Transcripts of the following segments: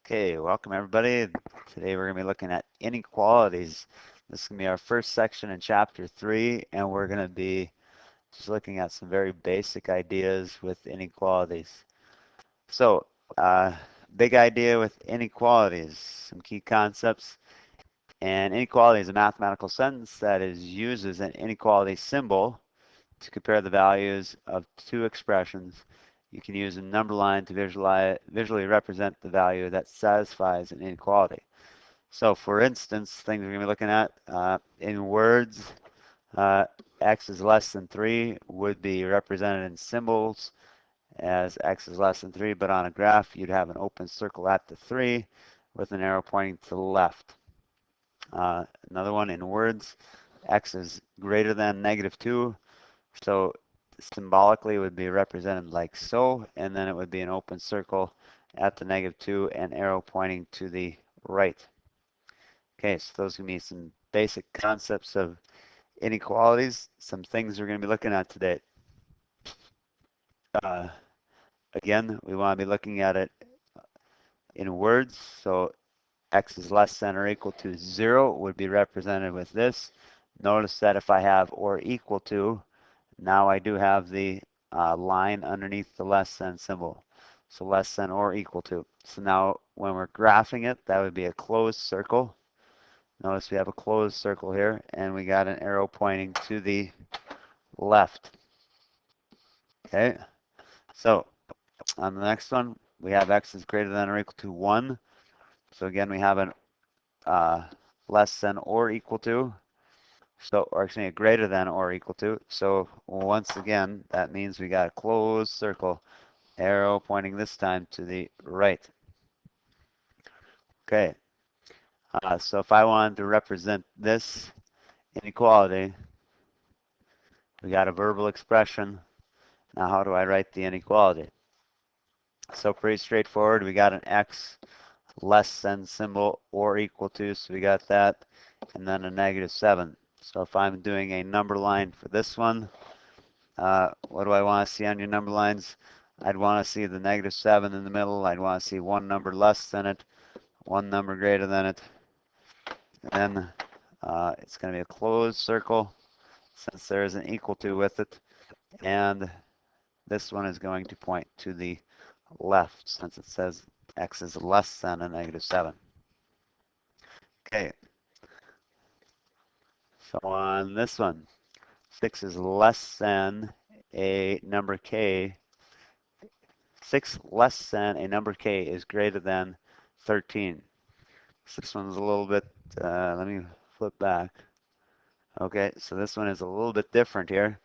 Okay, welcome everybody. Today we're going to be looking at inequalities. This is going to be our first section in chapter 3, and we're going to be just looking at some very basic ideas with inequalities. So, big idea with inequalities, some key concepts. And inequality is a mathematical sentence that uses an inequality symbol to compare the values of two expressions. You can use a number line to visually represent the value that satisfies an inequality. So for instance, things we're going to be looking at in words, x is less than 3 would be represented in symbols as x is less than 3, but on a graph you'd have an open circle at the 3 with an arrow pointing to the left. Another one in words, x is greater than -2. So symbolically it would be represented like so, and then it would be an open circle at the -2 and arrow pointing to the right. Okay, so those are going to be some basic concepts of inequalities, some things we're going to be looking at today. Again, we want to be looking at it in words, so x is less than or equal to 0 would be represented with this. Notice that if I have or equal to, now I do have the line underneath the less than symbol. So less than or equal to. So now when we're graphing it, that would be a closed circle. Notice we have a closed circle here, and we got an arrow pointing to the left. Okay, so on the next one, we have x is greater than or equal to 1. So again, we have an less than or equal to. So, or actually a greater than or equal to. So once again, that means we got a closed circle, arrow pointing this time to the right. Okay, so if I wanted to represent this inequality, we got a verbal expression. Now how do I write the inequality? So pretty straightforward. We got an x less than symbol or equal to, so we got that, and then a -7. So if I'm doing a number line for this one, what do I want to see on your number lines? I'd want to see the -7 in the middle. I'd want to see one number less than it, one number greater than it. And then it's going to be a closed circle since there is an equal to with it. And this one is going to point to the left since it says x is less than a -7. Okay. So on this one, 6 is less than a number k. 6 less than a number k is greater than 13. So this one's a little bit, let me flip back. Okay, so this one is a little bit different here.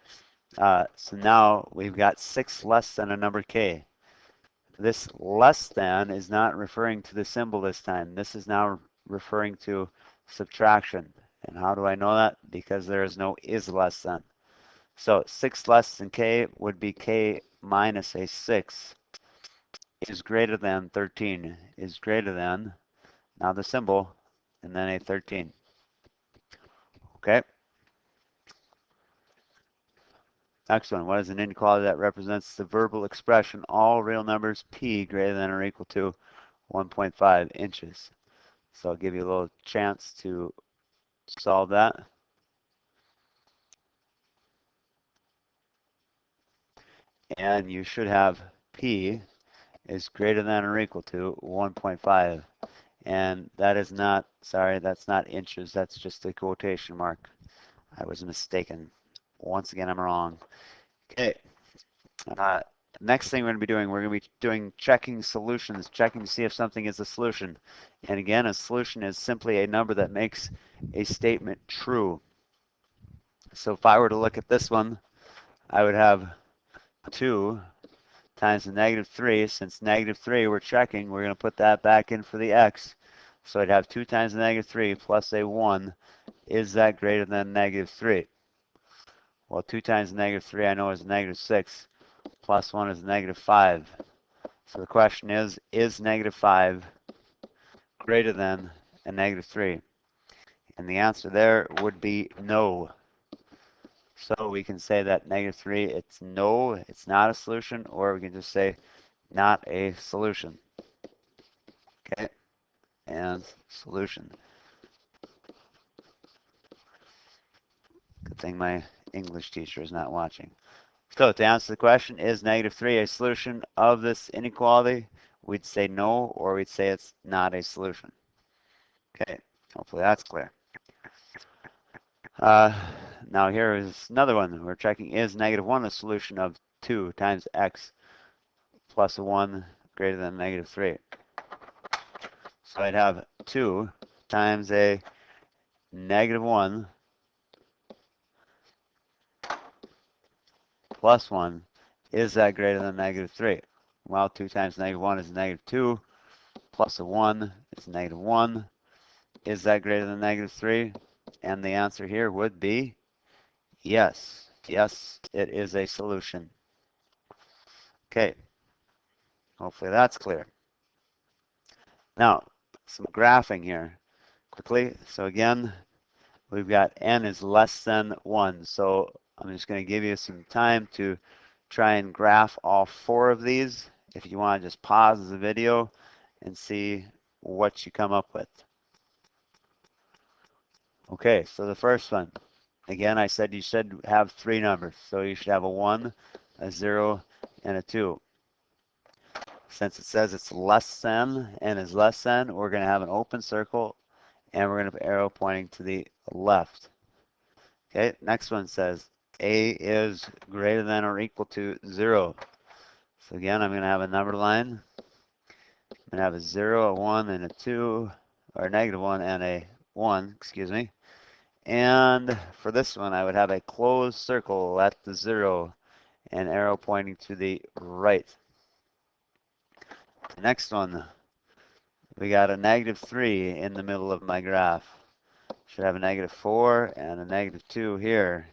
So now we've got 6 less than a number k. This less than is not referring to the symbol this time. This is now referring to subtraction. And how do I know that? Because there is no is less than. So 6 less than k would be k minus a 6 is greater than 13, is greater than, now the symbol, and then a 13. Okay. Next one, what is an inequality that represents the verbal expression all real numbers p greater than or equal to 1.5 inches? So I'll give you a little chance to solve that. And you should have p is greater than or equal to 1.5. And that is not, sorry, that's not inches, that's just a quotation mark. I was mistaken. Once again, I'm wrong. Okay. Next thing we're going to be doing, we're going to be doing checking solutions, checking to see if something is a solution. And again, a solution is simply a number that makes a statement true. So if I were to look at this one, I would have 2 times the -3. Since -3 we're checking, we're going to put that back in for the x. So I'd have 2 times the -3 plus a 1. Is that greater than -3? Well, 2 times the -3 I know is -6. Plus 1 is -5. So the question is -5 greater than a -3? And the answer there would be no. So we can say that -3, it's no, it's not a solution, or we can just say not a solution. Okay, and solution. Good thing my English teacher is not watching. So to answer the question, is -3 a solution of this inequality? We'd say no, or we'd say it's not a solution. Okay, hopefully that's clear. Now here is another one. We're checking, is -1 a solution of 2 times x plus a 1 greater than -3? So I'd have 2 times a -1 plus 1. Is that greater than -3? Well, 2 times -1 is -2, plus a 1 is -1. Is that greater than -3? And the answer here would be yes. Yes, it is a solution. Okay, hopefully that's clear. Now, some graphing here quickly. So again, we've got n is less than 1. So I'm just going to give you some time to try and graph all 4 of these. If you want to just pause the video and see what you come up with. Okay, so the first one. Again, I said you should have 3 numbers. So you should have a 1, a 0, and a 2. Since it says it's less than, n is less than, we're going to have an open circle, and we're going to have an arrow pointing to the left. Okay, next one says a is greater than or equal to 0. So again, I'm going to have a number line. I'm going to have a 0, a 1, and a 2, or a -1 and a 1, excuse me. And for this one, I would have a closed circle at the 0 and arrow pointing to the right. The next one, we got a -3 in the middle of my graph. Should have a -4 and a -2 here.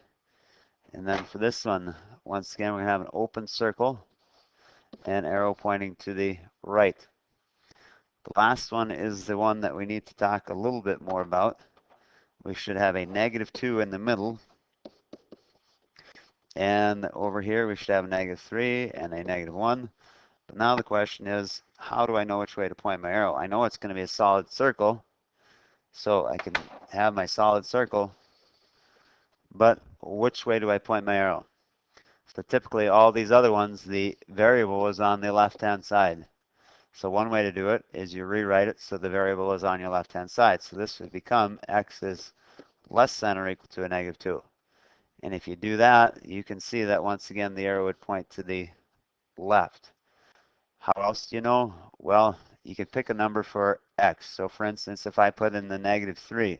And then for this one, once again, we're going to have an open circle and arrow pointing to the right. The last one is the one that we need to talk a little bit more about. We should have a -2 in the middle. And over here, we should have a -3 and a -1. But now the question is, how do I know which way to point my arrow? I know it's going to be a solid circle. So I can have my solid circle. But which way do I point my arrow? So typically all these other ones, the variable is on the left-hand side. So one way to do it is you rewrite it so the variable is on your left-hand side. So this would become x is less than or equal to a -2. And if you do that, you can see that once again the arrow would point to the left. How else do you know? Well, you could pick a number for x. So for instance, if I put in the -3,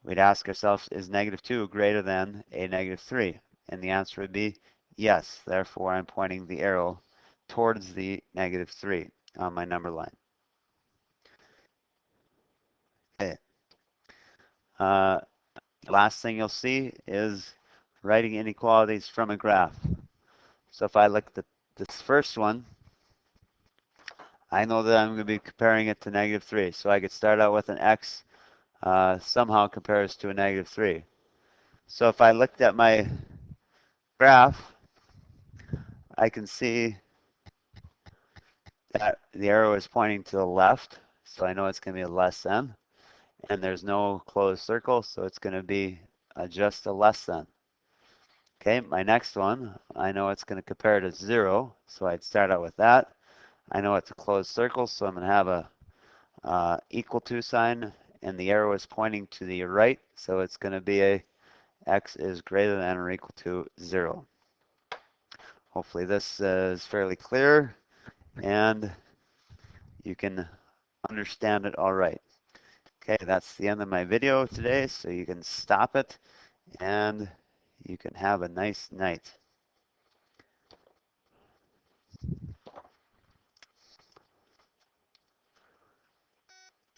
we'd ask ourselves, is -2 greater than a -3? And the answer would be yes. Therefore, I'm pointing the arrow towards the -3 on my number line. Okay. Last thing you'll see is writing inequalities from a graph. So if I look at this first one, I know that I'm going to be comparing it to -3. So I could start out with an x somehow compares to a -3. So if I looked at my graph, I can see that the arrow is pointing to the left. So I know it's going to be a less than. And there's no closed circle, so it's going to be just a less than. Okay, my next one, I know it's going to compare to 0, so I'd start out with that. I know it's a closed circle, so I'm going to have a equal to sign, and the arrow is pointing to the right, so it's going to be a x is greater than or equal to 0. Hopefully this is fairly clear, and you can understand it all right. Okay, that's the end of my video today, so you can stop it, and you can have a nice night.